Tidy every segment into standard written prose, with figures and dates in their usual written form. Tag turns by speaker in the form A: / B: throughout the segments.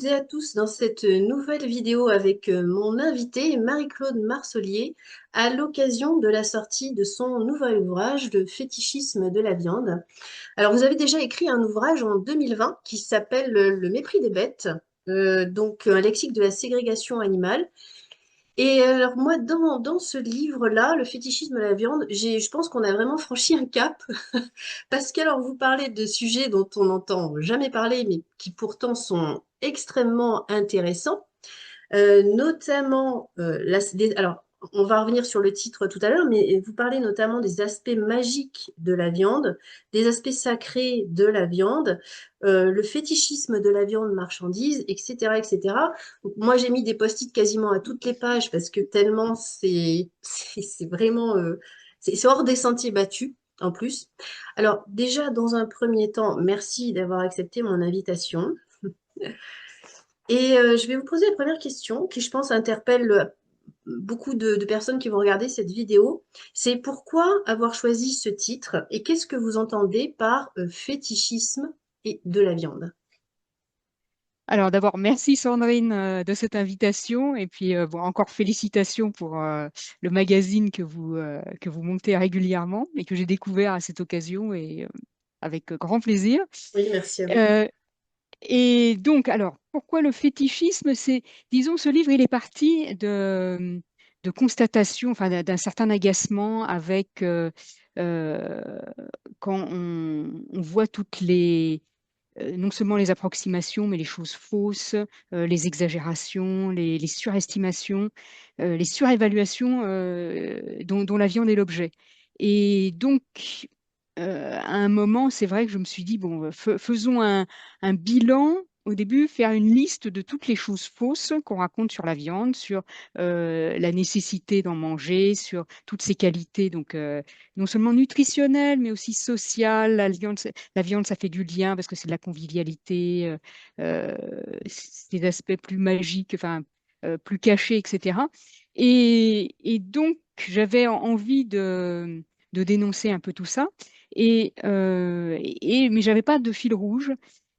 A: toutes et à tous dans cette nouvelle vidéo avec mon invitée Marie-Claude Marsollier à l'occasion de la sortie de son nouvel ouvrage, Le fétichisme de la viande. Alors, vous avez déjà écrit un ouvrage en 2020 qui s'appelle Le mépris des bêtes, donc un lexique de la ségrégation animale. Et alors moi, dans ce livre-là, Le fétichisme de la viande, je pense qu'on a vraiment franchi un cap. Parce que alors vous parlez de sujets dont on n'entend jamais parler, mais qui pourtant sont extrêmement intéressants, notamment alors on va revenir sur le titre tout à l'heure, mais vous parlez notamment des aspects magiques de la viande, des aspects sacrés de la viande, le fétichisme de la viande marchandise, etc., etc. Donc, moi j'ai mis des post-it quasiment à toutes les pages parce que tellement c'est vraiment c'est hors des sentiers battus en plus. Alors déjà, dans un premier temps, merci d'avoir accepté mon invitation. Et je vais vous poser la première question qui, je pense, interpelle beaucoup de personnes qui vont regarder cette vidéo. C'est pourquoi avoir choisi ce titre et qu'est-ce que vous entendez par fétichisme et de la viande?
B: Alors d'abord, merci Sandrine de cette invitation et puis bon, encore félicitations pour le magazine que vous montez régulièrement et que j'ai découvert à cette occasion et avec grand plaisir.
A: Oui, merci à vous.
B: Euh, et donc, alors, pourquoi le fétichisme? Disons, ce livre, il est parti de constatation, enfin d'un certain agacement avec euh, quand on voit toutes les non seulement les approximations, mais les choses fausses, les exagérations, les surestimations, les surévaluations dont la viande est l'objet. Et donc, à un moment, c'est vrai que je me suis dit, bon, faisons un bilan. Au début, faire une liste de toutes les choses fausses qu'on raconte sur la viande, sur la nécessité d'en manger, sur toutes ses qualités, donc non seulement nutritionnelles, mais aussi sociales. La viande, ça fait du lien parce que c'est de la convivialité, c'est des aspects plus magiques, enfin, plus cachés, etc. Et donc, j'avais envie de dénoncer un peu tout ça. Mais j'avais pas de fil rouge.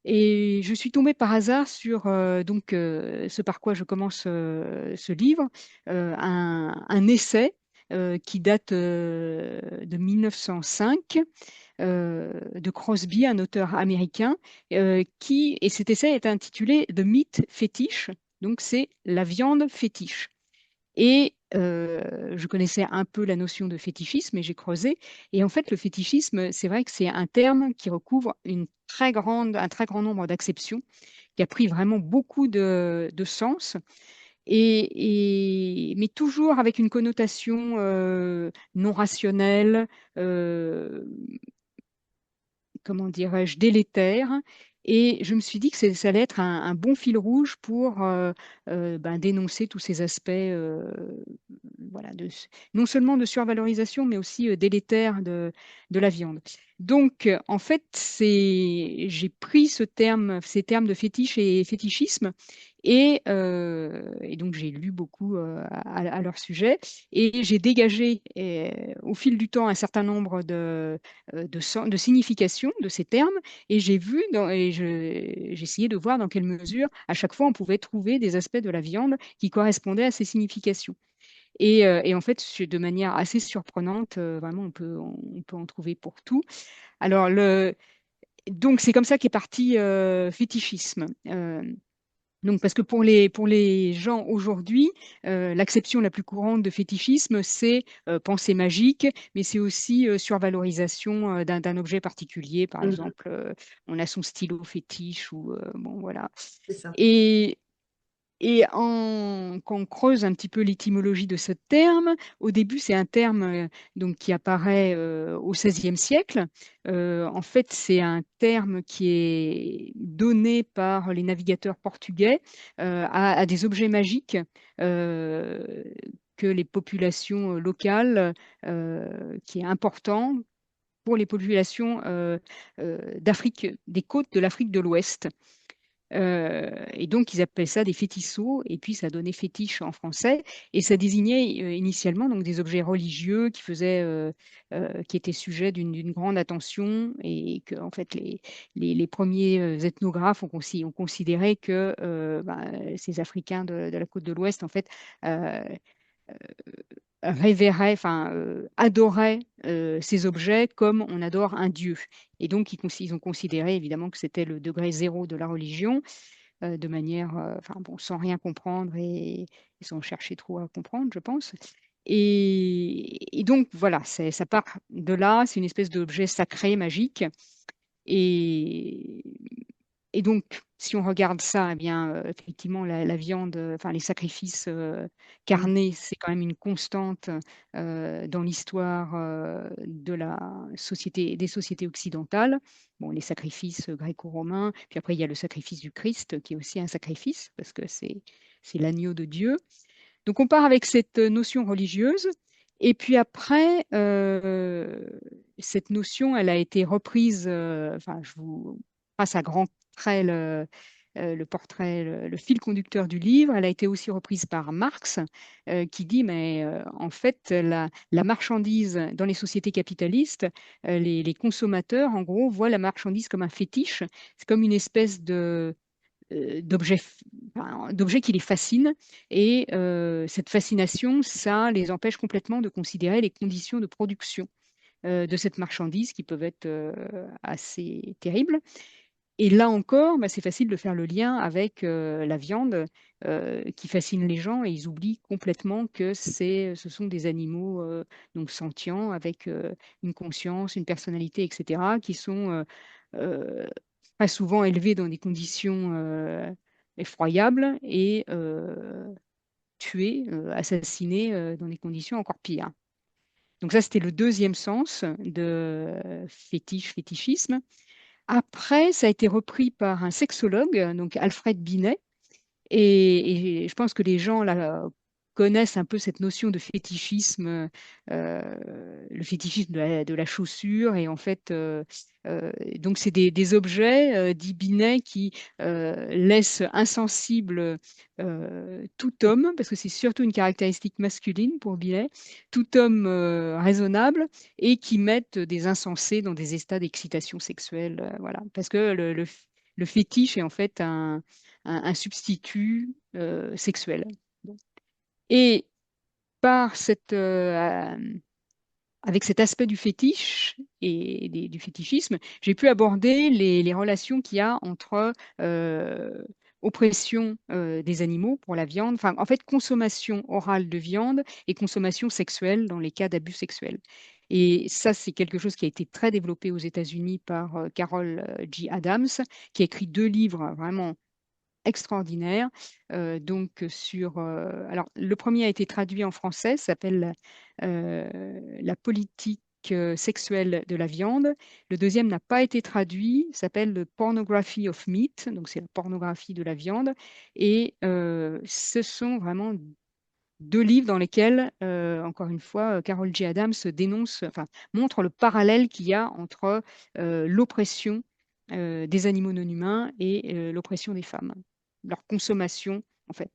B: Et je suis tombée par hasard sur ce par quoi je commence ce livre, un essai qui date de 1905 de Crosby, un auteur américain, et cet essai est intitulé The Meat Fetish, donc c'est la viande fétiche. Et je connaissais un peu la notion de fétichisme et j'ai creusé. Et en fait, le fétichisme, c'est vrai que c'est un terme qui recouvre un très grand nombre d'acceptions, qui a pris vraiment beaucoup de sens, mais toujours avec une connotation non rationnelle, euh, comment dirais-je, délétère. Et je me suis dit que ça allait être un bon fil rouge pour ben, dénoncer tous ces aspects, voilà, non seulement de survalorisation, mais aussi délétère de la viande. Donc, en fait, j'ai pris ces termes de fétiche et fétichisme, et donc j'ai lu beaucoup à leur sujet, et j'ai dégagé au fil du temps un certain nombre de signification de ces termes, et j'ai essayé de voir dans quelle mesure, à chaque fois, on pouvait trouver des aspects de la viande qui correspondaient à ces significations. Et en fait, de manière assez surprenante, vraiment, on peut en trouver pour tout. Alors, donc, c'est comme ça qu'est parti fétichisme. Donc, parce que pour les gens aujourd'hui, l'acception la plus courante de fétichisme, c'est pensée magique, mais c'est aussi survalorisation d'un objet particulier. Par
A: Mhm,
B: exemple, on a son stylo fétiche ou bon, voilà.
A: c'est ça.
B: Et, quand on creuse un petit peu l'étymologie de ce terme, au début, c'est un terme donc, qui apparaît au XVIe siècle. En fait, c'est un terme qui est donné par les navigateurs portugais à des objets magiques euh, que les populations locales, qui est important pour les populations d'Afrique, des côtes de l'Afrique de l'Ouest. Et donc, ils appellent ça des fétisseaux, et puis ça donnait fétiche en français, et ça désignait initialement donc des objets religieux qui étaient sujets d'une grande attention, et que en fait les premiers ethnographes ont considéré que ces Africains de la côte de l'Ouest en fait euh, révéraient, enfin adoraient ces objets comme on adore un dieu. Et donc ils ont considéré évidemment que c'était le degré zéro de la religion de manière, enfin bon, sans rien comprendre et sans chercher trop à comprendre, je pense. Et donc voilà, ça part de là, c'est une espèce d'objet sacré, magique. Et, et donc, si on regarde ça, eh bien, effectivement, la viande, enfin les sacrifices
A: Mm.
B: carnés, c'est quand même une constante dans l'histoire de la société, des sociétés occidentales. Bon, les sacrifices gréco-romains, puis après il y a le sacrifice du Christ, qui est aussi un sacrifice parce que c'est l'agneau de Dieu. Donc on part avec cette notion religieuse, et puis après, cette notion, elle a été reprise, enfin je vous passe à grands traits le portrait, le fil conducteur du livre, elle a été aussi reprise par Marx, qui dit, mais en fait, la marchandise dans les sociétés capitalistes, les consommateurs, en gros, voient la marchandise comme un fétiche, c'est comme une espèce d'objets d'objets qui les fascinent. Et cette fascination, ça les empêche complètement de considérer les conditions de production de cette marchandise qui peuvent être assez terribles. Et là encore, bah, c'est facile de faire le lien avec la viande qui fascine les gens, et ils oublient complètement que ce sont des animaux donc sentients avec une conscience, une personnalité, etc., qui sont euh, très souvent élevés dans des conditions effroyables et tués, assassinés dans des conditions encore pires. Donc ça, c'était le deuxième sens de fétichisme. Après, ça a été repris par un sexologue, donc Alfred Binet, et je pense que les gens là connaissent un peu cette notion de fétichisme, le fétichisme de la chaussure. Et en fait, donc c'est des objets, dit Binet, qui laissent insensible tout homme, parce que c'est surtout une caractéristique masculine pour Binet, tout homme raisonnable, et qui mettent des insensés dans des états d'excitation sexuelle, voilà, parce que le fétiche est en fait un substitut sexuel. Bon. Et par avec cet aspect du fétiche et du fétichisme, j'ai pu aborder les relations qu'il y a entre oppression des animaux pour la viande, enfin en fait consommation orale de viande et consommation sexuelle dans les cas d'abus sexuels. Et ça, c'est quelque chose qui a été très développé aux États-Unis par Carol G. Adams, qui a écrit deux livres vraiment extraordinaire. Alors, le premier a été traduit en français, s'appelle La politique sexuelle de la viande. Le deuxième n'a pas été traduit, s'appelle The Pornography of Meat, donc c'est la pornographie de la viande. Et ce sont vraiment deux livres dans lesquels, encore une fois, Carol G. Adams enfin, montre le parallèle qu'il y a entre l'oppression des animaux non humains et l'oppression des femmes, leur consommation, en fait,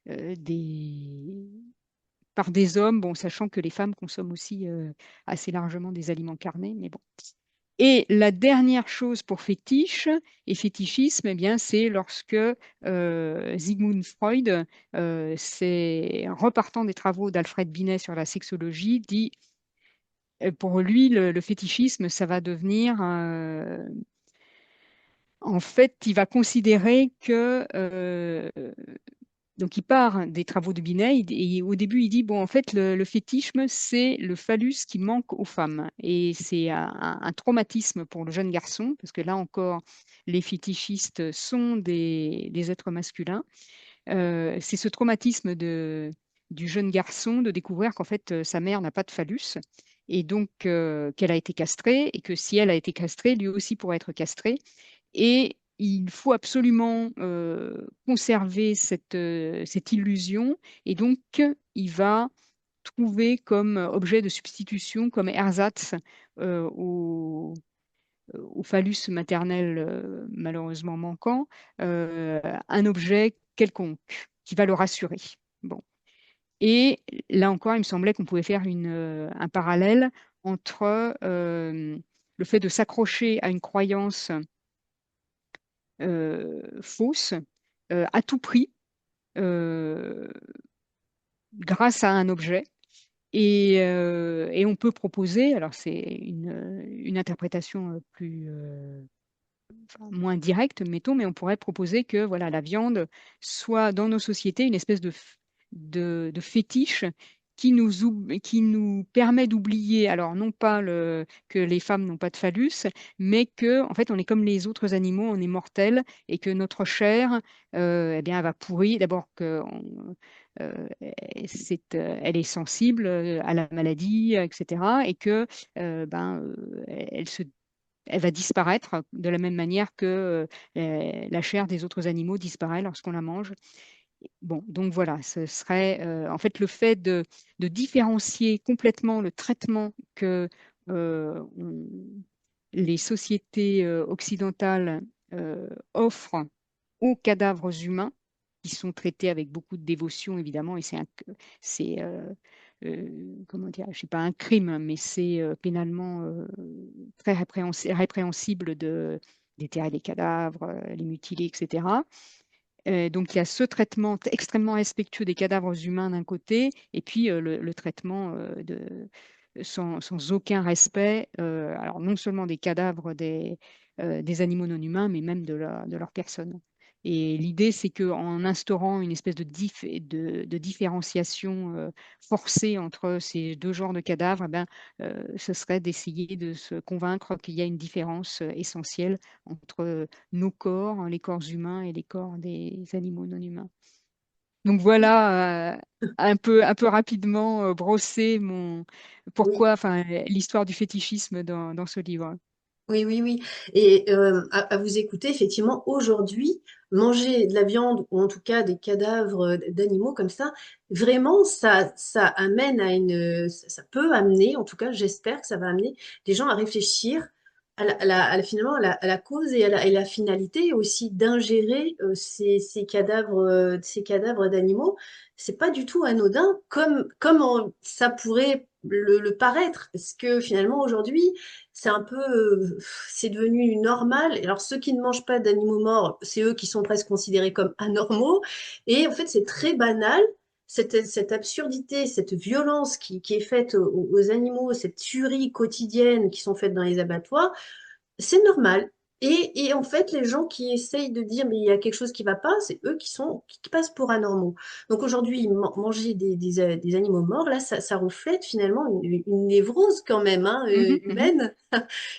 B: euh, des, par des hommes, bon, sachant que les femmes consomment aussi assez largement des aliments carnés, mais bon. Et la dernière chose pour fétiche et fétichisme, eh bien, c'est lorsque Sigmund Freud, repartant des travaux d'Alfred Binet sur la sexologie, dit pour lui, le fétichisme, ça va devenir, en fait, il va considérer que donc, il part des travaux de Binet, et au début, il dit, bon, en fait, le fétichisme, c'est le phallus qui manque aux femmes. Et c'est un traumatisme pour le jeune garçon, parce que là encore, les fétichistes sont des êtres masculins. C'est ce traumatisme du jeune garçon de découvrir qu'en fait, sa mère n'a pas de phallus, et donc qu'elle a été castrée, et que si elle a été castrée, lui aussi pourrait être castré. Et il faut absolument conserver cette illusion. Et donc, il va trouver comme objet de substitution, comme ersatz, euh, au, au phallus maternel malheureusement manquant, un objet quelconque qui va le rassurer. Bon. Et là encore, il me semblait qu'on pouvait faire un parallèle entre le fait de s'accrocher à une croyance fausse à tout prix euh, grâce à un objet. Et on peut proposer, alors c'est une interprétation enfin, moins directe, mettons, mais on pourrait proposer que voilà, la viande soit dans nos sociétés une espèce de fétiche qui nous permet d'oublier, alors non pas que les femmes n'ont pas de phallus, mais que en fait on est comme les autres animaux, on est mortel et que notre chair, eh bien, elle va pourrir. D'abord que euh, elle est sensible à la maladie, etc. Et que elle elle va disparaître de la même manière que la chair des autres animaux disparaît lorsqu'on la mange. Bon, donc voilà, ce serait en fait le fait de différencier complètement le traitement que euh, on- les sociétés occidentales offrent aux cadavres humains, qui sont traités avec beaucoup de dévotion, évidemment, et c'est comment dire, je sais pas un crime, mais c'est pénalement très répréhensible de déterrer les cadavres, les mutiler, etc. Donc il y a ce traitement extrêmement respectueux des cadavres humains d'un côté, et puis le traitement sans aucun respect, alors non seulement des cadavres des animaux non humains, mais même de leur personne. Et l'idée, c'est qu'en instaurant une espèce de différenciation forcée entre ces deux genres de cadavres, eh ben, ce serait d'essayer de se convaincre qu'il y a une différence essentielle entre nos corps, les corps humains et les corps des animaux non humains. Donc voilà, un peu rapidement brossé
A: Oui.
B: enfin, l'histoire du fétichisme dans ce livre.
A: Oui, oui, oui. Et à vous écouter, effectivement, aujourd'hui, manger de la viande ou en tout cas des cadavres d'animaux comme ça, vraiment, ça amène à ça peut amener, en tout cas, j'espère que ça va amener des gens à réfléchir finalement à la cause et et la finalité aussi d'ingérer ces cadavres d'animaux. C'est pas du tout anodin ça pourrait le paraître, parce que finalement, aujourd'hui, c'est un peu, c'est devenu normal. Alors, ceux qui ne mangent pas d'animaux morts, c'est eux qui sont presque considérés comme anormaux. Et en fait, c'est très banal. Cette absurdité, cette violence qui est faite aux animaux, cette tuerie quotidienne qui sont faites dans les abattoirs, c'est normal. Et en fait, les gens qui essayent de dire mais il y a quelque chose qui va pas, c'est eux qui passent pour anormaux. Donc aujourd'hui, manger des animaux morts, là, ça reflète finalement une névrose quand même hein,
B: Mhm, mhm.
A: humaine.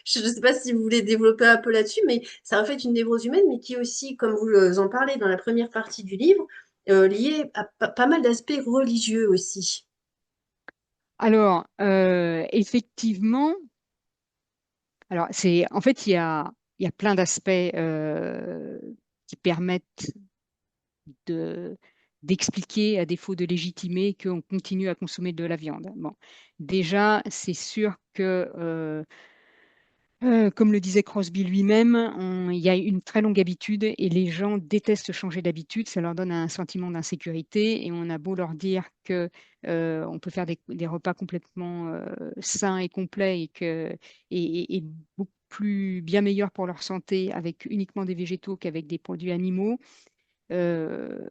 A: Je ne sais pas si vous voulez développer un peu là-dessus, mais ça reflète une névrose humaine, mais qui est aussi, comme vous en parlez dans la première partie du livre, liée à pas mal d'aspects religieux aussi.
B: Alors, effectivement, alors en fait, il y a plein d'aspects qui permettent de, d'expliquer, à défaut de légitimer, qu'on continue à consommer de la viande. Bon, déjà, c'est sûr que comme le disait Crosby lui-même, il y a une très longue habitude et les gens détestent changer d'habitude. Ça leur donne un sentiment d'insécurité et on a beau leur dire que on peut faire des repas complètement sains et complets et beaucoup plus bien meilleurs pour leur santé avec uniquement des végétaux qu'avec des produits animaux. Euh,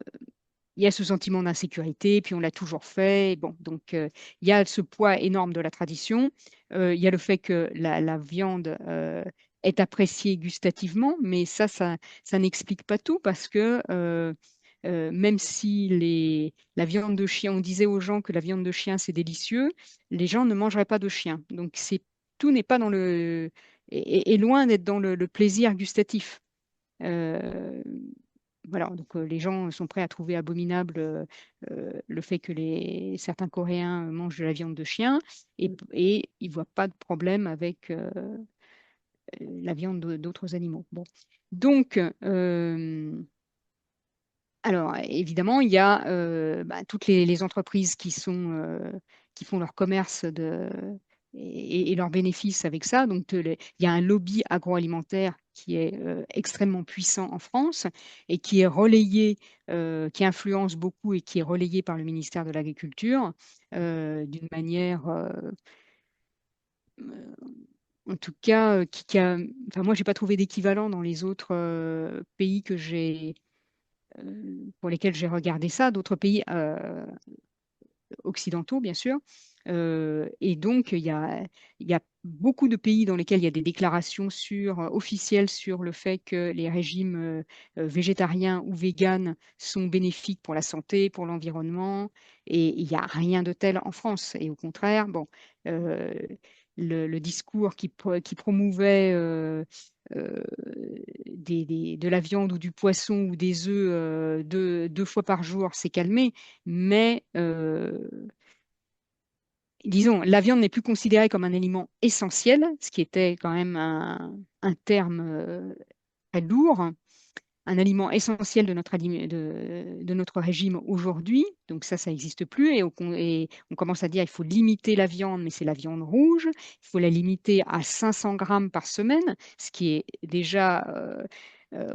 B: il y a ce sentiment d'insécurité, puis on l'a toujours fait. Bon, donc il y a ce poids énorme de la tradition. Il y a le fait que la viande est appréciée gustativement, mais ça n'explique pas tout parce que même si la viande de chien, on disait aux gens que la viande de chien c'est délicieux, les gens ne mangeraient pas de chien. Donc tout n'est pas dans est loin d'être dans le plaisir gustatif. Euh, voilà, donc les gens sont prêts à trouver abominable le fait que certains Coréens mangent de la viande de chien et ils ne voient pas de problème avec la viande d'autres animaux. Bon. Donc, alors évidemment, il y a toutes les entreprises qui font leur commerce et leurs bénéfices avec ça. Donc, il y a un lobby agroalimentaire qui est extrêmement puissant en France et qui est relayé, qui influence beaucoup et qui est relayé par le ministère de l'Agriculture d'une manière, euh, en tout cas, enfin, moi, j'ai pas trouvé d'équivalent dans les autres pays pour lesquels j'ai regardé ça, d'autres pays occidentaux, bien sûr. Et donc, il y a beaucoup de pays dans lesquels il y a des déclarations officielles sur le fait que les régimes végétariens ou véganes sont bénéfiques pour la santé, pour l'environnement. Et il n'y a rien de tel en France. Et au contraire, bon, euh, le discours qui promouvait euh, de la viande ou du poisson ou des œufs deux fois par jour s'est calmé, mais disons, la viande n'est plus considérée comme un aliment essentiel, ce qui était quand même un terme très lourd, un aliment essentiel de notre régime aujourd'hui. Donc ça n'existe plus. Et on commence à dire qu'il faut limiter la viande, mais c'est la viande rouge. Il faut la limiter à 500 grammes par semaine, ce qui est déjà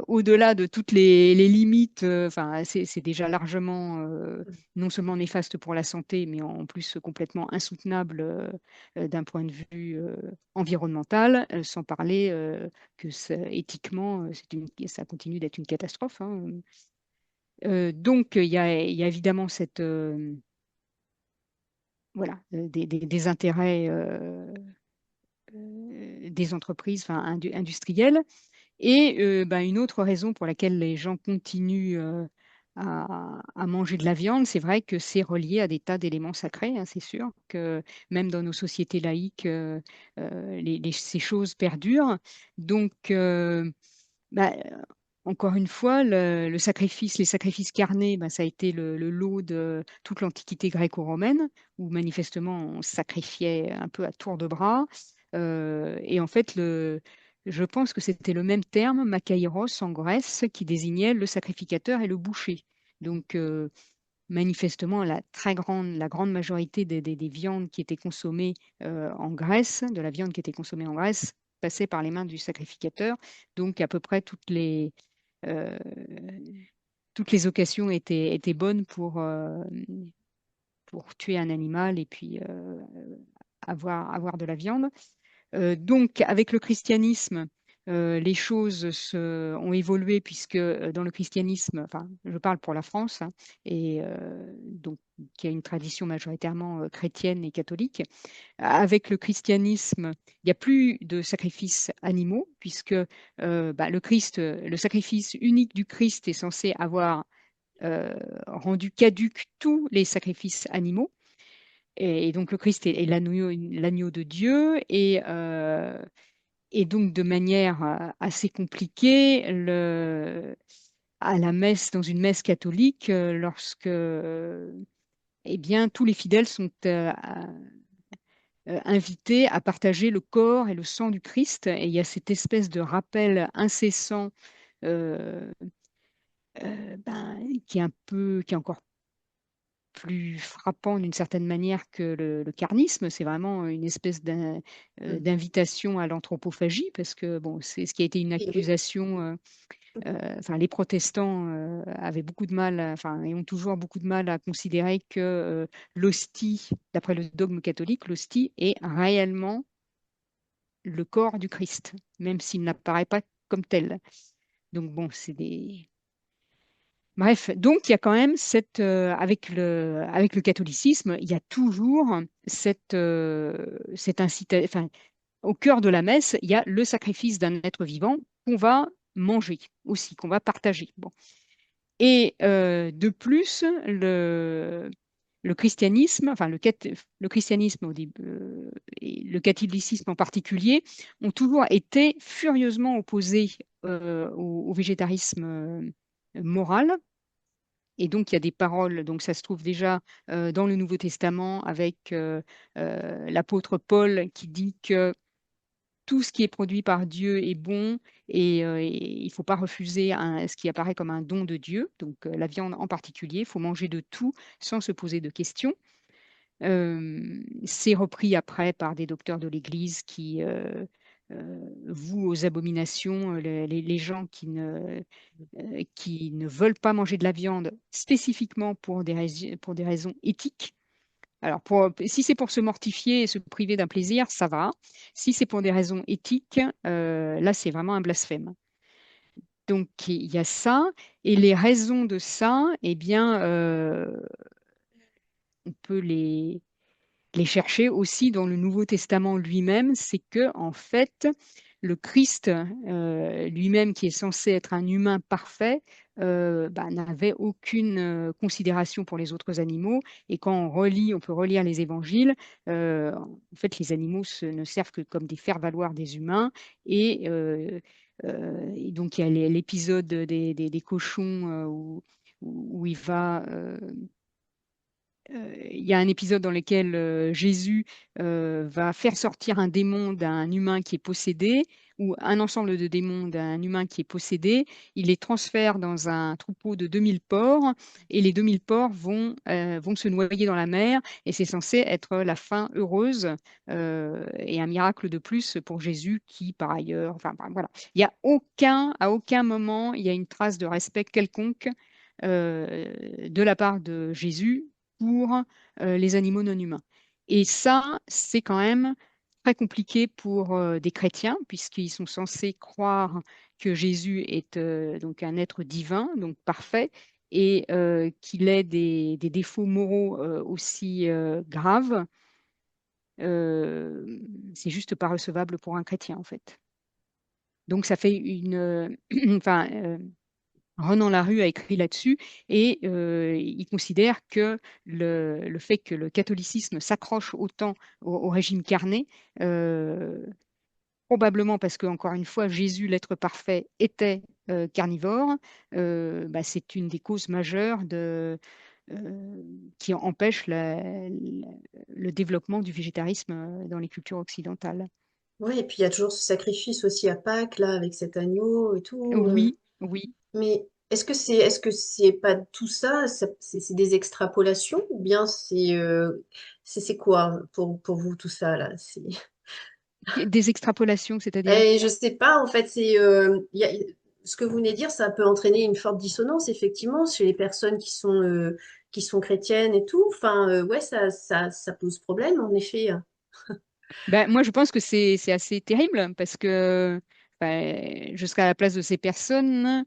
B: au-delà de toutes les limites. Enfin, c'est déjà largement non seulement néfaste pour la santé, mais en plus complètement insoutenable d'un point de vue environnemental, sans parler que éthiquement, ça continue d'être une catastrophe, hein. Donc, il y a évidemment voilà, des intérêts des entreprises, enfin, industrielles. Et ben, une autre raison pour laquelle les gens continuent à manger de la viande, c'est vrai que c'est relié à des tas d'éléments sacrés, hein. C'est sûr que même dans nos sociétés laïques, ces choses perdurent. Donc, bah, encore une fois, les sacrifices carnés, bah, ça a été le lot de toute l'Antiquité gréco-romaine, où manifestement on sacrifiait un peu à tour de bras. Et en fait, je pense que c'était le même terme, makairos, en Grèce, qui désignait le sacrificateur et le boucher. Donc, manifestement, la grande majorité des viandes qui étaient consommées en Grèce, de la viande qui était consommée en Grèce, passait par les mains du sacrificateur. Donc, à peu près euh, toutes les occasions étaient bonnes pour tuer un animal et puis avoir de la viande. Donc, avec le christianisme, les choses ont évolué puisque dans le christianisme, enfin, je parle pour la France, hein, et donc qui a une tradition majoritairement chrétienne et catholique. Avec le christianisme, il n'y a plus de sacrifices animaux puisque bah, le sacrifice unique du Christ est censé avoir rendu caduques tous les sacrifices animaux. Et donc le Christ est l'agneau de Dieu et donc, de manière assez compliquée, à la messe, dans une messe catholique, lorsque eh bien, tous les fidèles sont invités à partager le corps et le sang du Christ. Et il y a cette espèce de rappel incessant euh, ben, qui est encore plus frappant d'une certaine manière que le carnisme. C'est vraiment une espèce
A: Mm.
B: d'invitation à l'anthropophagie, parce que bon, c'est ce qui a été une
A: Et oui.
B: accusation. Enfin, les protestants avaient beaucoup de mal, enfin, et ont toujours beaucoup de mal à considérer que l'hostie, d'après le dogme catholique, l'hostie est réellement le corps du Christ, même s'il n'apparaît pas comme tel. Donc bon, c'est des... Bref, donc il y a quand même avec le catholicisme, il y a toujours cette incitation, au cœur de la messe, il y a le sacrifice d'un être vivant qu'on va manger aussi, qu'on va partager. Bon. Et de plus, le christianisme, enfin le christianisme et le catholicisme en particulier, ont toujours été furieusement opposés au végétarisme moral. Et donc, il y a des paroles, donc ça se trouve déjà dans le Nouveau Testament avec l'apôtre Paul qui dit que tout ce qui est produit par Dieu est bon et il ne faut pas refuser ce qui apparaît comme un don de Dieu, donc la viande en particulier. Il faut manger de tout sans se poser de questions. C'est repris après par des docteurs de l'Église vouent aux abominations les gens qui ne veulent pas manger de la viande spécifiquement pour des raisons éthiques. Alors, si c'est pour se mortifier et se priver d'un plaisir, ça va. Si c'est pour des raisons éthiques, là, c'est vraiment un blasphème. Donc, il y a ça. Et les raisons de ça, eh bien, on peut les chercher aussi dans le Nouveau Testament lui-même. C'est que, en fait, le Christ lui-même, qui est censé être un humain parfait, n'avait aucune considération pour les autres animaux. Et quand on relit, on peut relire les évangiles, en fait, les animaux ne servent que comme des faire-valoir des humains. Et donc, il y a l'épisode des cochons où il va il y a un épisode dans lequel Jésus va faire sortir un démon d'un humain qui est possédé, ou un ensemble de démons d'un humain qui est possédé. Il les transfère dans un troupeau de 2000 porcs, et les 2000 porcs vont se noyer dans la mer, et c'est censé être la fin heureuse et un miracle de plus pour Jésus qui, par ailleurs, enfin voilà. Il y a à aucun moment, il y a une trace de respect quelconque de la part de Jésus pour les animaux non humains. Et ça, c'est quand même très compliqué pour des chrétiens, puisqu'ils sont censés croire que Jésus est donc un être divin, donc parfait, et qu'il ait des défauts moraux aussi graves. C'est juste pas recevable pour un chrétien, en fait. Donc ça fait enfin, Renan Larue a écrit là-dessus et il considère que le fait que le catholicisme s'accroche autant au régime carné, euh, probablement parce que, encore une fois, Jésus, l'être parfait, était carnivore, c'est une des causes majeures qui empêche le développement du végétarisme dans les cultures occidentales.
A: Ouais, et puis il y a toujours ce sacrifice aussi à Pâques, là, avec cet agneau et tout.
B: Oui, oui.
A: Mais est-ce que c'est pas tout ça, c'est des extrapolations ou bien c'est quoi pour vous tout ça là?
B: Des extrapolations, c'est-à-dire?
A: Et je sais pas, en fait, ce que vous venez de dire, ça peut entraîner une forte dissonance, effectivement, chez les personnes qui sont chrétiennes et tout. Enfin, ouais, ça pose problème, en effet.
B: Ben, moi, je pense que c'est assez terrible parce que jusqu'à la place de ces personnes,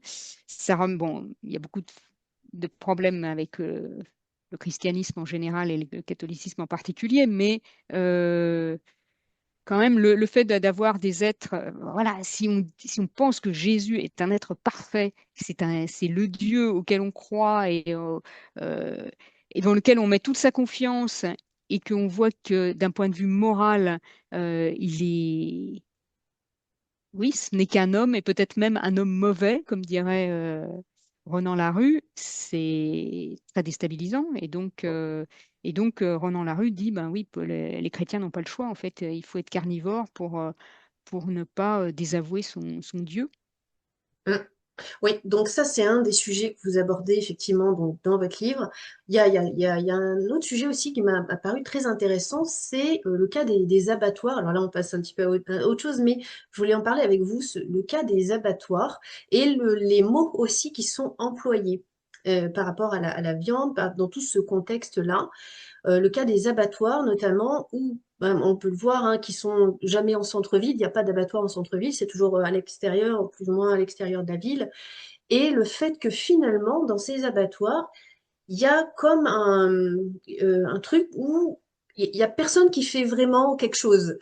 B: bon, il y a beaucoup de problèmes avec le christianisme en général et le catholicisme en particulier, mais quand même, le fait d'avoir des êtres, voilà, si on pense que Jésus est un être parfait, c'est le Dieu auquel on croit euh, et dans lequel on met toute sa confiance, et qu'on voit que d'un point de vue moral, il est, oui, ce n'est qu'un homme, et peut-être même un homme mauvais, comme dirait Renan Larue, c'est très déstabilisant. Et donc, Renan Larue dit, ben oui, les chrétiens n'ont pas le choix, en fait. Il faut être carnivore pour ne pas désavouer son Dieu.
A: Oui, donc ça, c'est un des sujets que vous abordez effectivement donc, dans votre livre. Il y a un autre sujet aussi qui m'a apparu très intéressant, c'est le cas des abattoirs. Alors là, on passe un petit peu à autre chose, mais je voulais en parler avec vous, le cas des abattoirs et les mots aussi qui sont employés par rapport à la viande, dans tout ce contexte-là. Le cas des abattoirs, notamment, où on peut le voir, hein, qui sont jamais en centre-ville. Il n'y a pas d'abattoir en centre-ville, c'est toujours à l'extérieur, plus ou moins à l'extérieur de la ville. Et le fait que finalement, dans ces abattoirs, il y a comme un truc où il y a personne qui fait vraiment quelque chose.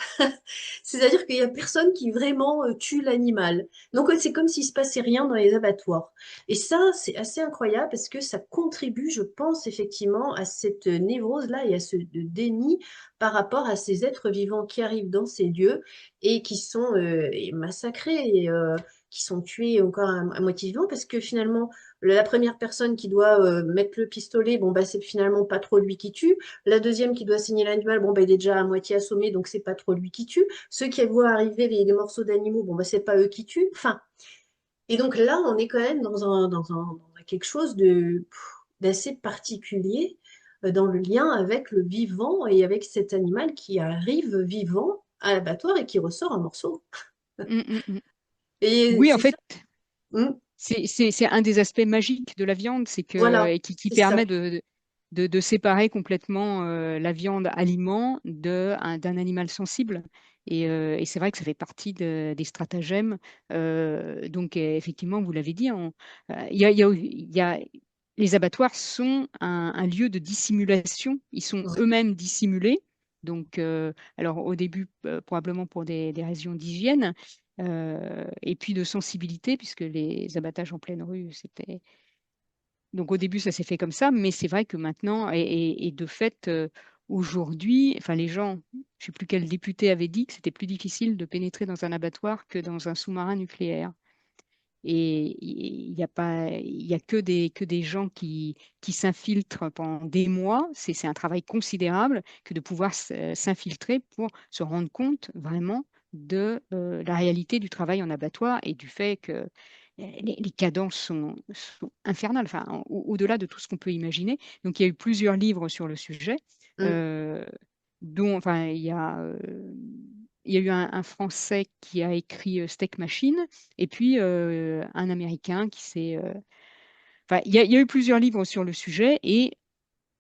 A: C'est-à-dire qu'il y a personne qui vraiment tue l'animal. Donc c'est comme s'il se passait rien dans les abattoirs. Et ça, c'est assez incroyable parce que ça contribue, je pense, effectivement, à cette névrose-là et à ce déni par rapport à ces êtres vivants qui arrivent dans ces lieux et qui sont massacrés et qui sont tués encore à moitié vivants parce que finalement, la première personne qui doit mettre le pistolet, bon, bah, c'est finalement pas trop lui qui tue. La deuxième qui doit saigner l'animal, bon, bah, il est déjà à moitié assommé, donc c'est pas trop lui qui tue. Ceux qui voient arriver les morceaux d'animaux, bon, bah, c'est pas eux qui tuent. Enfin, et donc là, on est quand même dans quelque chose d'assez particulier dans le lien avec le vivant et avec cet animal qui arrive vivant à l'abattoir et qui ressort un morceau.
B: Mm, mm, mm.
A: Et
B: Oui, en
A: c'est ça.
B: fait,
A: Mm.
B: c'est un des aspects magiques de la viande, c'est que
A: Voilà,
B: et qui
A: c'est ça.
B: permet de séparer complètement la viande aliment d'un animal sensible. Et c'est vrai que ça fait partie des stratagèmes. Donc, effectivement, vous l'avez dit, les abattoirs sont un lieu de dissimulation. Ils sont
A: Ouais.
B: eux-mêmes dissimulés. Donc, alors au début, probablement pour des raisons d'hygiène, et puis de sensibilité, puisque les abattages en pleine rue, c'était... Donc au début, ça s'est fait comme ça, mais c'est vrai que maintenant, et de fait, aujourd'hui, enfin les gens, je ne sais plus quel député avait dit que c'était plus difficile de pénétrer dans un abattoir que dans un sous-marin nucléaire. Et il n'y a pas, il y a que des gens qui s'infiltrent pendant des mois. C'est un travail considérable que de pouvoir s'infiltrer pour se rendre compte vraiment de la réalité du travail en abattoir et du fait que les cadences sont infernales, enfin, au-delà de tout ce qu'on peut imaginer. Donc, il y a eu plusieurs livres sur le sujet,
A: Mm.
B: euh, dont, enfin, il y a eu un Français qui a écrit Steak Machine, et puis un Américain qui s'est... Enfin, il y a eu plusieurs livres sur le sujet, et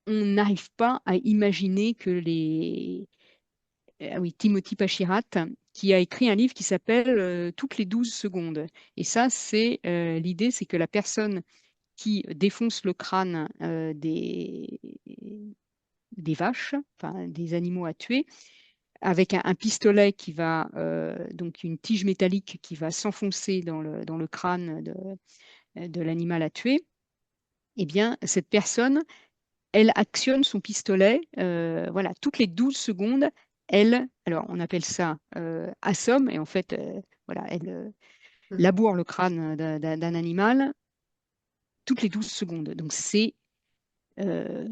B: on n'arrive pas à imaginer que ah oui, Timothy Pachirat, qui a écrit un livre qui s'appelle Toutes les 12 secondes. Et ça, c'est l'idée, c'est que la personne qui défonce le crâne des vaches, enfin des animaux à tuer, avec un pistolet qui va, donc une tige métallique qui va s'enfoncer dans le crâne de l'animal à tuer, eh bien, cette personne, elle actionne son pistolet, voilà, toutes les 12 secondes, alors on appelle ça assomme, et en fait, voilà, elle
A: Mm.
B: laboure le crâne d'un animal toutes les 12 secondes. Donc euh,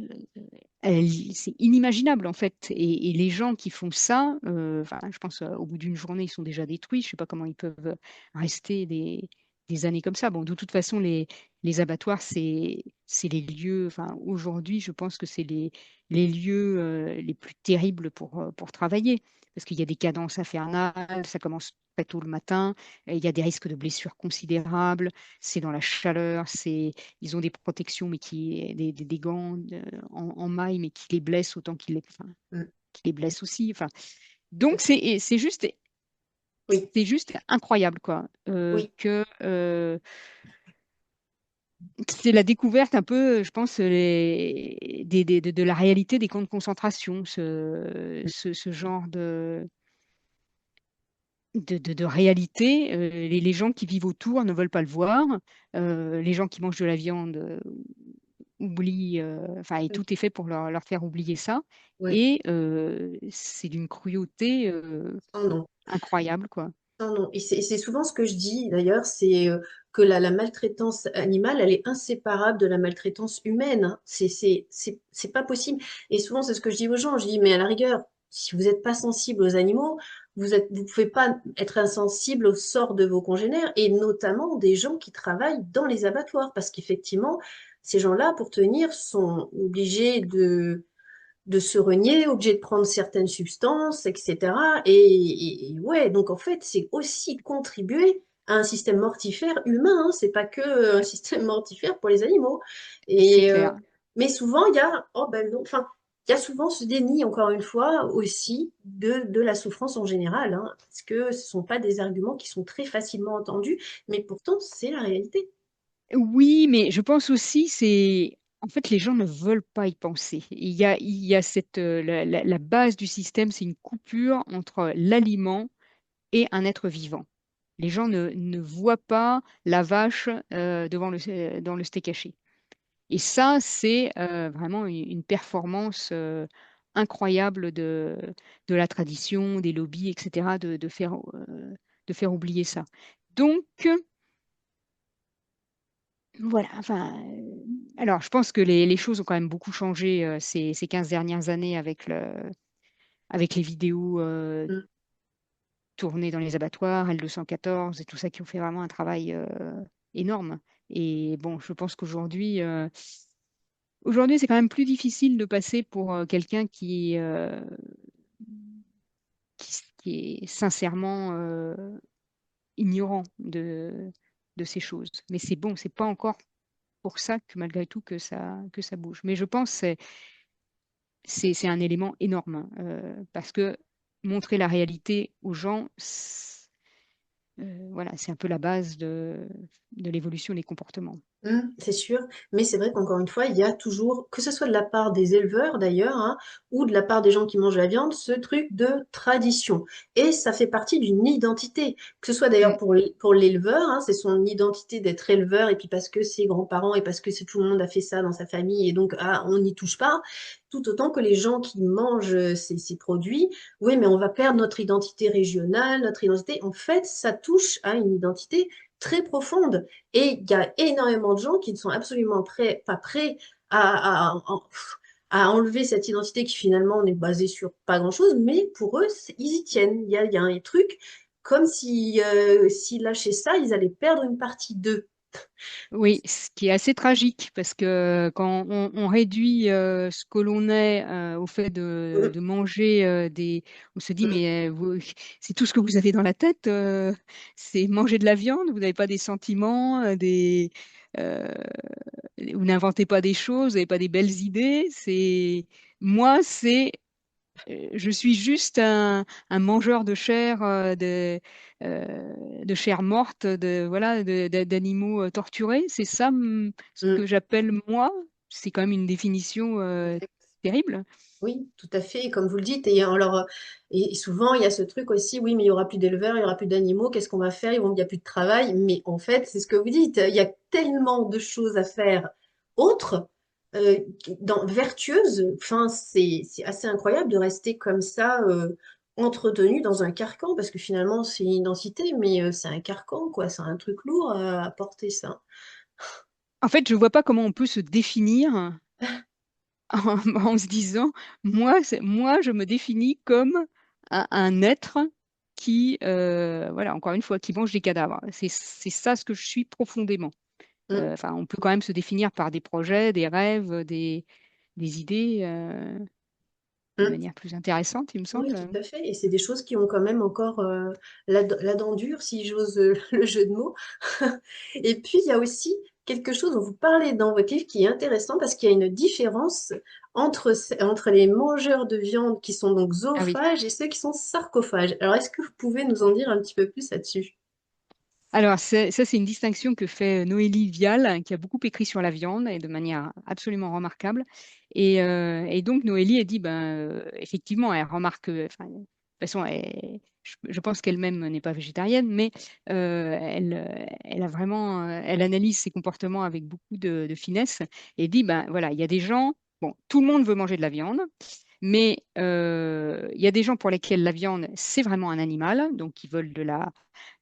B: c'est inimaginable en fait. Et les gens qui font ça, enfin, je pense au bout d'une journée, ils sont déjà détruits. Je ne sais pas comment ils peuvent rester des années comme ça. Bon, de toute façon, les abattoirs, c'est les lieux, enfin, aujourd'hui, je pense que c'est les lieux les plus terribles pour travailler. Parce qu'il y a des cadences infernales, ça commence très tôt le matin, il y a des risques de blessures considérables, c'est dans la chaleur, ils ont des protections, mais des gants en maille, mais qui les blessent autant enfin,
A: Mm.
B: qui les blessent aussi. Enfin,
A: Tout à
B: donc
A: fait. Oui,
B: c'est juste incroyable, quoi.
A: oui.
B: C'est la découverte un peu, je pense, de la réalité des camps de concentration,
A: Mm.
B: ce genre de réalité. Les gens qui vivent autour ne veulent pas le voir. Les gens qui mangent de la viande oublient, enfin, et
A: Mm.
B: tout est fait pour leur faire oublier ça.
A: Ouais.
B: Et c'est d'une cruauté
A: Sans nom.
B: incroyable, quoi.
A: Non, non. Et c'est souvent ce que je dis d'ailleurs, c'est que la maltraitance animale, elle est inséparable de la maltraitance humaine, hein. C'est pas possible. Et souvent, c'est ce que je dis aux gens. Je dis, mais à la rigueur, si vous n'êtes pas sensible aux animaux, vous pouvez pas être insensible au sort de vos congénères et notamment des gens qui travaillent dans les abattoirs. Parce qu'effectivement, ces gens-là, pour tenir, sont obligés de se renier, obligé de prendre certaines substances, etc. Et ouais, donc en fait, c'est aussi contribuer à un système mortifère humain, hein. C'est pas que un système mortifère pour les animaux.
B: C'est
A: Et
B: clair.
A: mais souvent, il y a, oh ben non, enfin, il y a souvent ce déni, encore une fois, aussi de la souffrance en général, hein, parce que ce sont pas des arguments qui sont très facilement entendus, mais pourtant, c'est la réalité.
B: Oui, mais je pense aussi, c'est... En fait, les gens ne veulent pas y penser. Il y a la base du système, c'est une coupure entre l'aliment et un être vivant. Les gens ne voient pas la vache dans le steak haché. Et ça, c'est vraiment une performance incroyable de la tradition, des lobbies, etc., de faire oublier ça. Donc, voilà, enfin, alors je pense que les choses ont quand même beaucoup changé ces 15 dernières années avec les vidéos
A: Mm.
B: tournées dans les abattoirs, L214 et tout ça qui ont fait vraiment un travail énorme. Et bon, je pense qu'aujourd'hui, aujourd'hui, c'est quand même plus difficile de passer pour quelqu'un qui est sincèrement ignorant de ces choses. Mais c'est bon, c'est pas encore pour ça que malgré tout que ça bouge. Mais je pense que c'est un élément énorme, hein, parce que montrer la réalité aux gens, voilà, c'est un peu la base de l'évolution des comportements.
A: C'est sûr, mais c'est vrai qu'encore une fois, il y a toujours, que ce soit de la part des éleveurs d'ailleurs, hein, ou de la part des gens qui mangent la viande, ce truc de tradition. Et ça fait partie d'une identité, que ce soit d'ailleurs
B: Mm.
A: pour l'éleveur, hein, c'est son identité d'être éleveur, et puis parce que ses grands-parents et parce que c'est tout le monde a fait ça dans sa famille, et donc ah, on n'y touche pas, tout autant que les gens qui mangent ces produits, oui, mais on va perdre notre identité régionale, notre identité. En fait, ça touche à une identité très profonde. Et il y a énormément de gens qui ne sont absolument pas prêts à, à, à enlever cette identité qui finalement n'est basée sur pas grand-chose, mais pour eux, ils y tiennent. Il y a un truc comme si s'ils lâchaient ça, ils allaient perdre une partie d'eux.
B: Oui, ce qui est assez tragique parce que quand on réduit ce que l'on est au fait
A: Mm,
B: de manger on se dit mais c'est tout ce que vous avez dans la tête, c'est manger de la viande, vous n'avez pas des sentiments, euh, vous n'inventez pas des choses, vous n'avez pas des belles idées. Moi, je suis juste un mangeur de chair, de chair morte, voilà, d'animaux torturés. C'est ça, ce
A: mm.
B: que j'appelle moi. C'est quand même une définition terrible.
A: Oui, tout à fait, comme vous le dites. Et souvent, il y a ce truc aussi, oui, mais il y aura plus d'éleveurs, il y aura plus d'animaux, qu'est-ce qu'on va faire? Il n'y a plus de travail. Mais en fait, c'est ce que vous dites, il y a tellement de choses à faire autres, euh, vertueuses. Enfin, c'est assez incroyable de rester comme ça, entretenu dans un carcan, parce que finalement, c'est une identité, mais c'est un carcan, quoi. C'est un truc lourd à porter, ça.
B: En fait, je vois pas comment on peut se définir en se disant, moi, je me définis comme un être qui, voilà, encore une fois, qui mange des cadavres. C'est ça ce que je suis profondément.
A: Mm,
B: Enfin, on peut quand même se définir par des projets, des rêves, des idées de
A: mm.
B: manière plus intéressante, il me
A: Oui,
B: semble.
A: tout à fait. Et c'est des choses qui ont quand même encore la dent dure, si j'ose le jeu de mots. Et puis, il y a aussi quelque chose dont vous parlez dans votre livre qui est intéressant parce qu'il y a une différence entre les mangeurs de viande qui sont donc
B: Ah oui.
A: zoophages et ceux qui sont sarcophages. Alors, est-ce que vous pouvez nous en dire un petit peu plus là-dessus?
B: Alors, ça, c'est une distinction que fait Noélie Vial, hein, qui a beaucoup écrit sur la viande et de manière absolument remarquable. Et donc, Noélie a dit, ben, effectivement, elle remarque, enfin, de toute façon, je pense qu'elle-même n'est pas végétarienne, mais elle a vraiment, elle analyse ses comportements avec beaucoup de finesse et dit, ben, voilà, il y a des gens, bon, tout le monde veut manger de la viande. Mais il y a des gens pour lesquels la viande, c'est vraiment un animal, donc ils veulent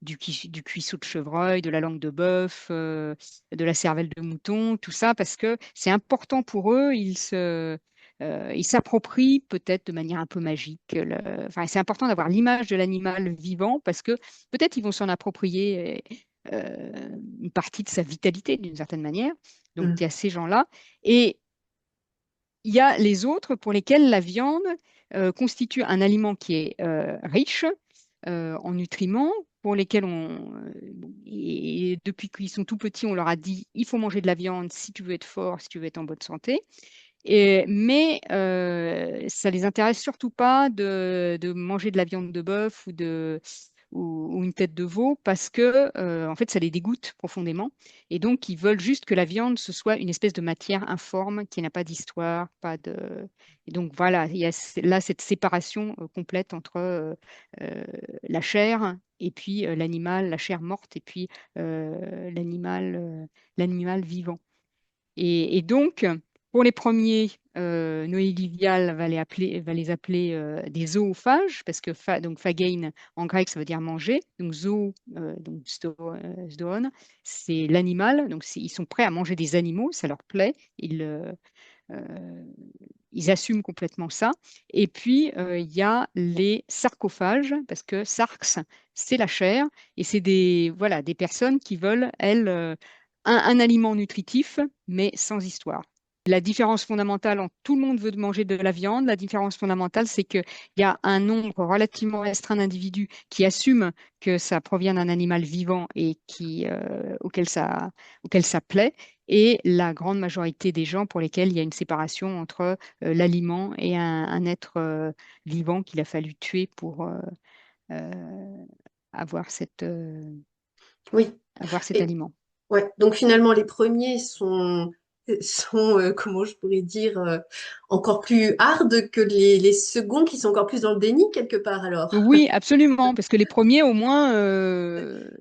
B: du cuisseau de chevreuil, de la langue de bœuf, de la cervelle de mouton, tout ça, parce que c'est important pour eux. Ils s'approprient peut-être de manière un peu magique. Enfin, c'est important d'avoir l'image de l'animal vivant parce que peut-être ils vont s'en approprier une partie de sa vitalité d'une certaine manière. Donc, il y
A: Mm,
B: a ces gens-là. Et il y a les autres pour lesquels la viande constitue un aliment qui est riche en nutriments, pour lesquels et depuis qu'ils sont tout petits, on leur a dit, il faut manger de la viande si tu veux être fort, si tu veux être en bonne santé. Mais ça les intéresse surtout pas de manger de la viande de bœuf ou une tête de veau parce que en fait ça les dégoûte profondément et donc ils veulent juste que la viande ce soit une espèce de matière informe qui n'a pas d'histoire, pas de et donc voilà il y a là cette séparation complète entre euh, la chair et puis l'animal, la chair morte et puis l'animal vivant. Et donc, pour les premiers, Noélie Vial va les appeler des zoophages, parce que donc phagein en grec, ça veut dire manger. Donc zoo, donc zoon, c'est l'animal. Donc ils sont prêts à manger des animaux, ça leur plaît. Euh, ils assument complètement ça. Et puis, il y a les sarcophages, parce que sarx, c'est la chair, et c'est voilà, des personnes qui veulent, elles, un aliment nutritif, mais sans histoire. la différence fondamentale entre tout le monde veut manger de la viande, la différence fondamentale, c'est qu'il y a un nombre relativement restreint d'individus qui assument que ça provient d'un animal vivant et auquel ça plaît, et la grande majorité des gens pour lesquels il y a une séparation entre l'aliment et un être vivant qu'il a fallu tuer pour euh, avoir
A: Oui.
B: avoir cet
A: Et
B: aliment.
A: ouais, donc finalement, les premiers sont comment je pourrais dire, encore plus hard que les seconds qui sont encore plus dans le déni quelque part alors.
B: Oui, absolument, parce que les premiers, au moins,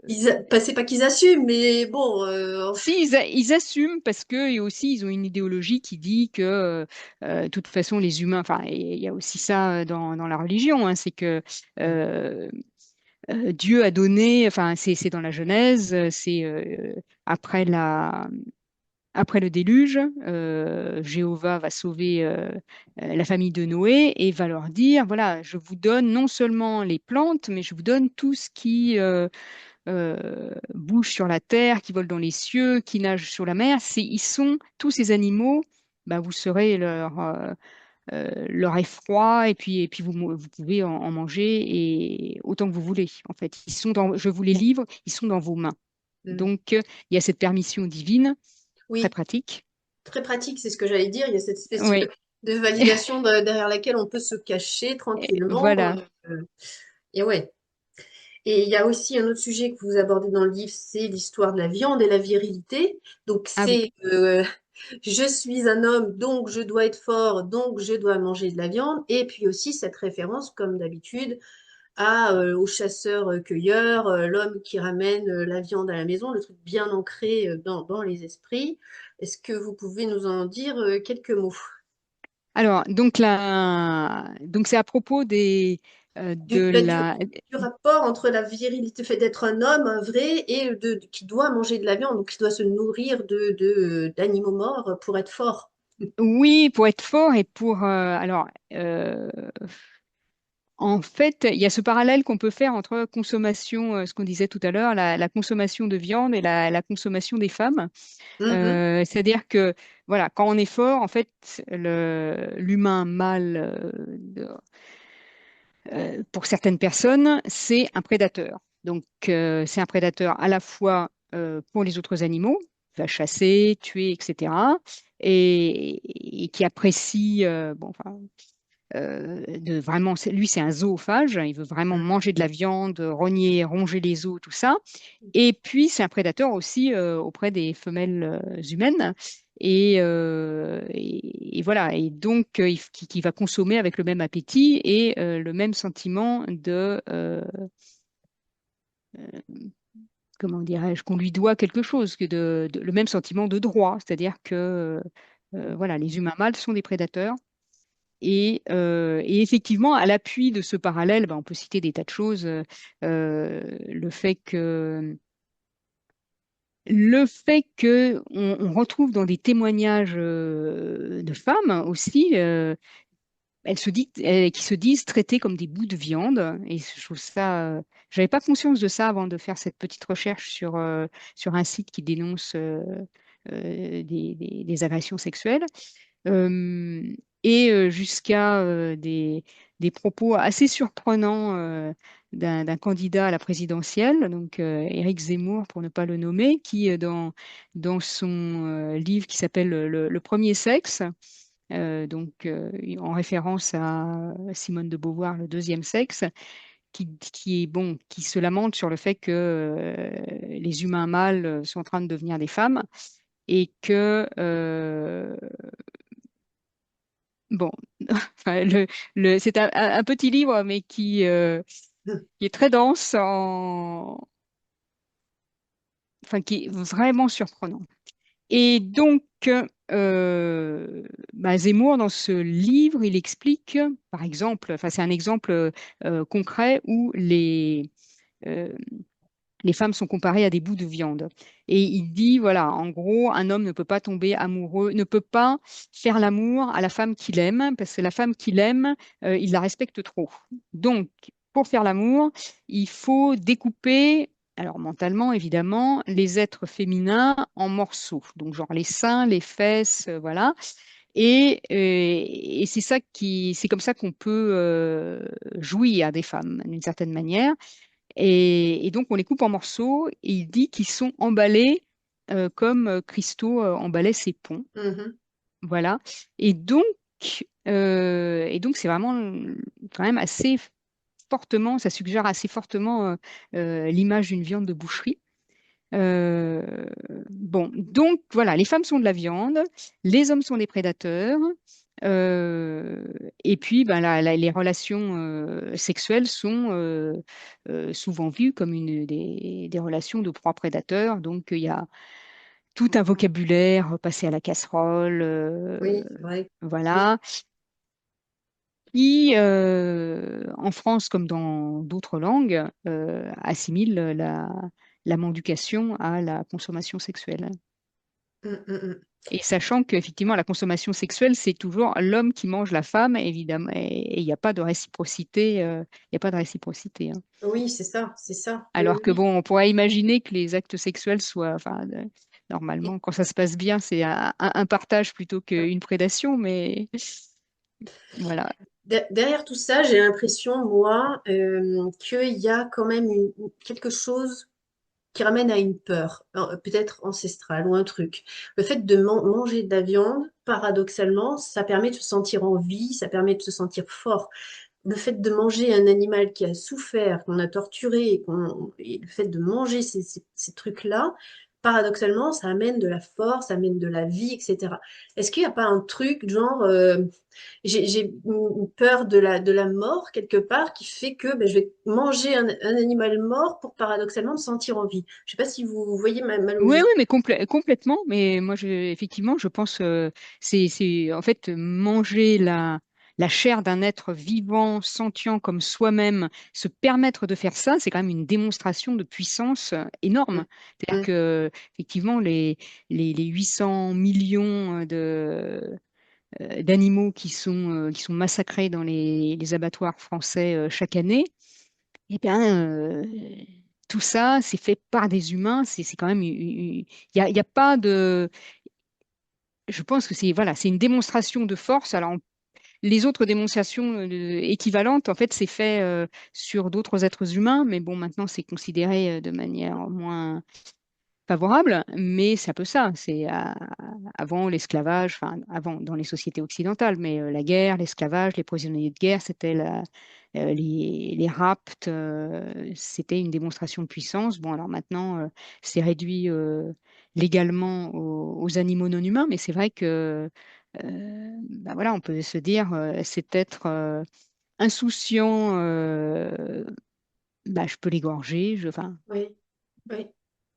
A: C'est pas qu'ils assument, mais bon,
B: si, ils assument parce que et aussi ils ont une idéologie qui dit que de toute façon les humains, enfin et il y a aussi ça dans la religion, hein, c'est que euh, Dieu a donné, enfin c'est dans la Genèse, c'est après après le déluge, Jéhovah va sauver la famille de Noé et va leur dire, voilà, je vous donne non seulement les plantes, mais je vous donne tout ce qui bougent sur la terre, qui volent dans les cieux, qui nagent sur la mer. Ils sont tous ces animaux. Bah, vous serez leur effroi et puis vous pouvez en manger et autant que vous voulez. En fait, je vous les livre, ils sont dans vos mains.
A: hmm.
B: Donc, il y a cette permission divine, très
A: Oui,
B: pratique.
A: très pratique, c'est ce que j'allais dire. Il y a cette espèce
B: Oui,
A: de validation derrière laquelle on peut se cacher tranquillement.
B: voilà.
A: Et ouais. Et il y a aussi un autre sujet que vous abordez dans le livre, c'est l'histoire de la viande et la virilité. Donc
B: Ah oui.
A: c'est je suis un homme, donc je dois être fort, donc je dois manger de la viande. Et puis aussi cette référence, comme d'habitude, au chasseur-cueilleur, l'homme qui ramène la viande à la maison, le truc bien ancré dans les esprits. Est-ce que vous pouvez nous en dire quelques mots?
B: Alors, donc c'est à propos de
A: Du, bah, du,
B: la.
A: du rapport entre la virilité, le fait d'être un homme, un vrai, et qui doit manger de la viande, donc qui doit se nourrir d'animaux morts pour être fort.
B: Oui, pour être fort et en fait, il y a ce parallèle qu'on peut faire entre consommation, ce qu'on disait tout à l'heure, la consommation de viande et la consommation des femmes.
A: Mhm,
B: C'est-à-dire que, voilà, quand on est fort, en fait, l'humain mâle, pour certaines personnes, c'est un prédateur. Donc, c'est un prédateur à la fois pour les autres animaux, il va chasser, tuer, etc. Et qui apprécie, bon, enfin, de vraiment, lui, c'est un zoophage, il veut vraiment
A: mhm,
B: manger de la viande, rogner, ronger les os, tout ça. Et puis, c'est un prédateur aussi auprès des femelles humaines. Et voilà. Et donc, qui va consommer avec le même appétit et le même sentiment comment dirais-je, qu'on lui doit quelque chose, le même sentiment de droit. C'est-à-dire que, voilà, les humains mâles sont des prédateurs. Et effectivement, à l'appui de ce parallèle, ben, on peut citer des tas de choses. Le fait que on retrouve dans des témoignages de femmes aussi, qui se disent traitées comme des bouts de viande. Et je trouve ça, j'avais pas conscience de ça avant de faire cette petite recherche sur un site qui dénonce des agressions sexuelles. Euh, Jusqu'à des propos assez surprenants d'un candidat à la présidentielle, donc Éric Zemmour pour ne pas le nommer, qui dans son livre qui s'appelle Le premier sexe, en référence à Simone de Beauvoir, Le deuxième sexe, qui est bon, qui se lamente sur le fait que les humains mâles sont en train de devenir des femmes et que bon, enfin, c'est un petit livre, mais qui est très dense, enfin, qui est vraiment surprenant. Et donc, Zemmour, dans ce livre, il explique, par exemple, enfin, c'est un exemple concret où euh, les femmes sont comparées à des bouts de viande. Et il dit, voilà, en gros, un homme ne peut pas tomber amoureux, ne peut pas faire l'amour à la femme qu'il aime, parce que la femme qu'il aime, il la respecte trop. Donc, pour faire l'amour, il faut découper. alors mentalement évidemment, les êtres féminins en morceaux, donc genre les seins, les fesses, voilà. Et c'est ça c'est comme ça qu'on peut jouir des femmes d'une certaine manière. Et donc on les coupe en morceaux et il dit qu'ils sont emballés comme Christo emballait ses ponts.
A: Mhm.
B: Voilà. Et donc, et donc c'est vraiment quand même assez fortement, ça suggère assez fortement l'image d'une viande de boucherie. Bon, donc voilà, les femmes sont de la viande, les hommes sont des prédateurs, euh, et puis ben, les relations sexuelles sont souvent vues comme des relations de proie-prédateur. Donc il y a tout un vocabulaire passé à la casserole,
A: Oui, c'est vrai. Oui.
B: voilà, qui, en France comme dans d'autres langues, assimile la mendication à la consommation sexuelle.
A: Mm, mm, mm.
B: Et sachant qu'effectivement, la consommation sexuelle, c'est toujours l'homme qui mange la femme, évidemment, et il n'y a pas de réciprocité, il y a pas de réciprocité, hein.
A: Oui, c'est ça, c'est ça. Oui, oui,
B: Alors que
A: oui.
B: bon, on pourrait imaginer que les actes sexuels soient, enfin,
A: Et,
B: normalement, quand ça se passe bien, c'est un partage plutôt
A: ouais.
B: qu'une prédation, mais voilà.
A: Derrière tout ça, j'ai l'impression, moi, qu'il y a quand même quelque chose qui ramène à une peur, peut-être ancestrale ou un truc. Le fait de manger de la viande, paradoxalement, ça permet de se sentir en vie, ça permet de se sentir fort. Le fait de manger un animal qui a souffert, qu'on a torturé, et le fait de manger ces trucs-là, paradoxalement, ça amène de la force, ça amène de la vie, etc. Est-ce qu'il n'y a pas un truc genre, j'ai une peur de la mort quelque part qui fait que ben, je vais manger un animal mort pour paradoxalement me sentir en vie. Je ne sais pas si vous voyez ma
B: Oui, oui,
A: logique.
B: mais complètement. Mais moi, effectivement, je pense c'est en fait manger la chair d'un être vivant, sentient comme soi-même, se permettre de faire ça, c'est quand même une démonstration de puissance énorme.
A: Mm,
B: C'est-à-dire
A: mm,
B: que effectivement, les 800 millions d'animaux qui sont massacrés dans les abattoirs français chaque année, eh bien, tout ça, c'est fait par des humains. C'est quand même, il y a pas de. Je pense que c'est voilà, c'est une démonstration de force. Alors, les autres démonstrations équivalentes, en fait, c'est fait sur d'autres êtres humains, mais bon, maintenant, c'est considéré de manière moins favorable, mais c'est un peu ça. C'est avant l'esclavage, enfin avant dans les sociétés occidentales, mais la guerre, l'esclavage, les prisonniers de guerre, c'était les rapts, c'était une démonstration de puissance. Bon, alors maintenant, c'est réduit légalement aux animaux non humains, mais c'est vrai que bah voilà, on peut se dire cet être insouciant, bah, je peux l'égorger, enfin,
A: oui, oui.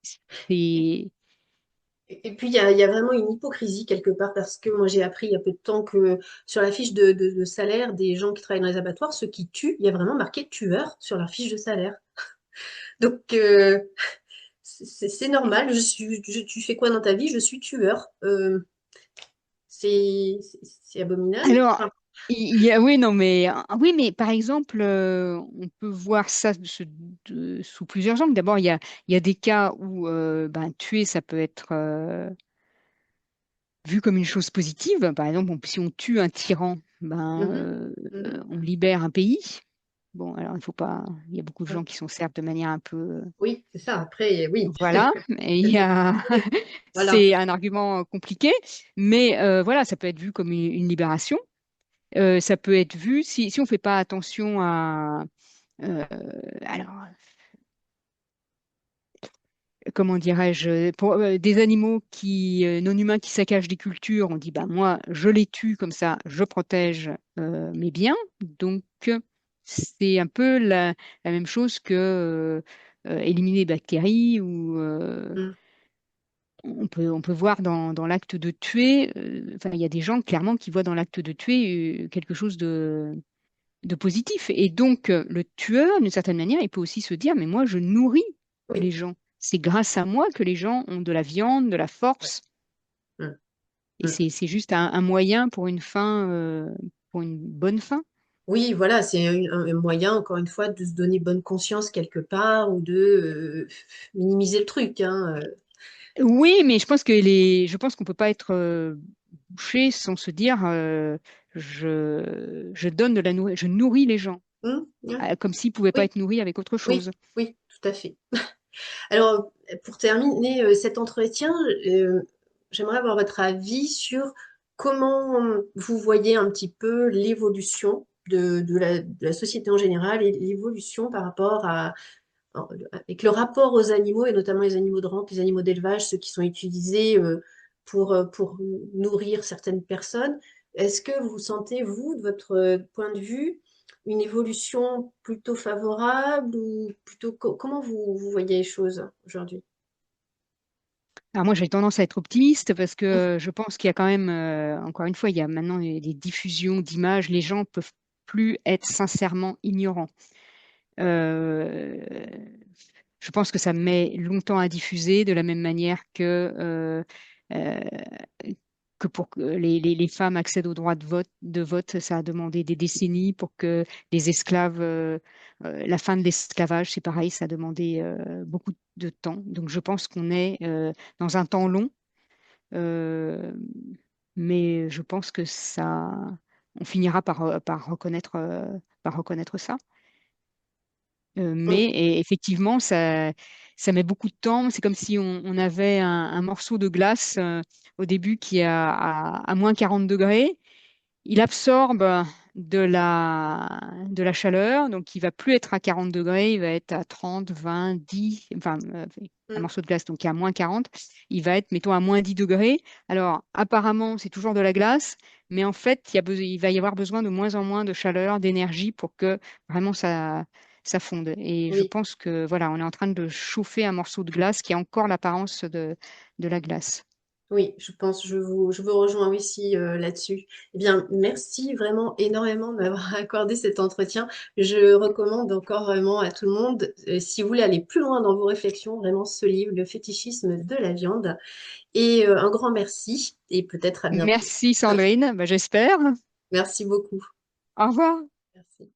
B: c'est
A: Et puis, il y a vraiment une hypocrisie quelque part parce que moi, j'ai appris il y a peu de temps que sur la fiche de salaire des gens qui travaillent dans les abattoirs, ceux qui tuent, il y a vraiment marqué tueur sur leur fiche de salaire. Donc, c'est normal. Tu fais quoi dans ta vie? Je suis tueur. C'est abominable.
B: Alors,
A: Enfin,
B: il y a, oui, non, mais oui, mais par exemple, on peut voir ça sous plusieurs angles. D'abord, il y a des cas où ben, tuer, ça peut être vu comme une chose positive. Par exemple, si on tue un tyran, ben,
A: mhm, mhm,
B: on libère un pays. Bon, alors il faut pas. Il y a beaucoup de gens
A: oui,
B: qui s'en servent de manière un peu,
A: oui, c'est ça. Après, oui.
B: voilà. Et il y a,
A: Voilà.
B: c'est un argument compliqué, mais voilà, ça peut être vu comme une libération. Ça peut être vu si on ne fait pas attention à euh, alors comment dirais-je pour des animaux qui non humains qui saccagent des cultures, on dit bah moi je les tue comme ça, je protège mes biens. Donc c'est un peu la même chose que éliminer les bactéries ou
A: Mm,
B: on peut voir dans l'acte de tuer, enfin il y a des gens clairement qui voient dans l'acte de tuer quelque chose de positif. Et donc, le tueur, d'une certaine manière, il peut aussi se dire, mais moi, je nourris
A: oui.
B: les gens. C'est grâce à moi que les gens ont de la viande, de la
A: Ouais.
B: force.
A: Mm,
B: Et
A: mm.
B: c'est juste un moyen pour une fin, pour une bonne fin.
A: Oui, voilà, c'est un moyen, encore une fois, de se donner bonne conscience quelque part ou de minimiser le truc, hein.
B: Oui, mais je pense qu'on peut pas être bouché sans se dire je donne de la nourriture, je nourris les gens,
A: Ouais.
B: comme s'ils pouvaient pas
A: Oui,
B: être nourris avec autre
A: oui,
B: chose.
A: oui, tout à fait. Alors, pour terminer cet entretien, euh, j'aimerais avoir votre avis sur comment vous voyez un petit peu l'évolution de la société en général et l'évolution par rapport avec le rapport aux animaux et notamment les animaux de rente, les animaux d'élevage, ceux qui sont utilisés pour nourrir certaines personnes. Est-ce que vous sentez, vous, de votre point de vue, une évolution plutôt favorable ou plutôt comment vous voyez les choses aujourd'hui?
B: Alors moi, j'ai tendance à être optimiste parce que je pense qu'il y a quand même, encore une fois, il y a maintenant des diffusions d'images. Les gens peuvent plus être sincèrement ignorants. Euh, je pense que ça met longtemps à diffuser de la même manière euh, que pour que les femmes accèdent au droit de vote, ça a demandé des décennies pour que les esclaves, la fin de l'esclavage, c'est pareil, ça a demandé beaucoup de temps. Donc je pense qu'on est dans un temps long, euh, mais je pense que ça, on finira par reconnaître ça.
A: Mm.
B: Effectivement, ça met beaucoup de temps. C'est comme si on avait un morceau de glace au début qui est à moins 40 degrés. Il absorbe de la chaleur, donc il va plus être à 40 degrés, il va être à 30, 20, 10, enfin, un
A: Mm.
B: morceau de glace donc qui est à moins 40, il va être, mettons, à moins 10 degrés. Alors, apparemment, c'est toujours de la glace, mais en fait, il va y avoir besoin de moins en moins de chaleur, d'énergie pour que vraiment ça fonde. Et je
A: Oui.
B: pense que, voilà, on est en train de chauffer un morceau de glace qui a encore l'apparence de la glace.
A: Oui, je pense, je vous rejoins aussi là-dessus. Eh bien, merci vraiment énormément de m'avoir accordé cet entretien. Je recommande encore vraiment à tout le monde, si vous voulez aller plus loin dans vos réflexions, vraiment ce livre, Le fétichisme de la viande. Et un grand merci et peut-être à bientôt.
B: Merci Sandrine, bah, j'espère.
A: Merci beaucoup.
B: Au revoir.
A: Merci.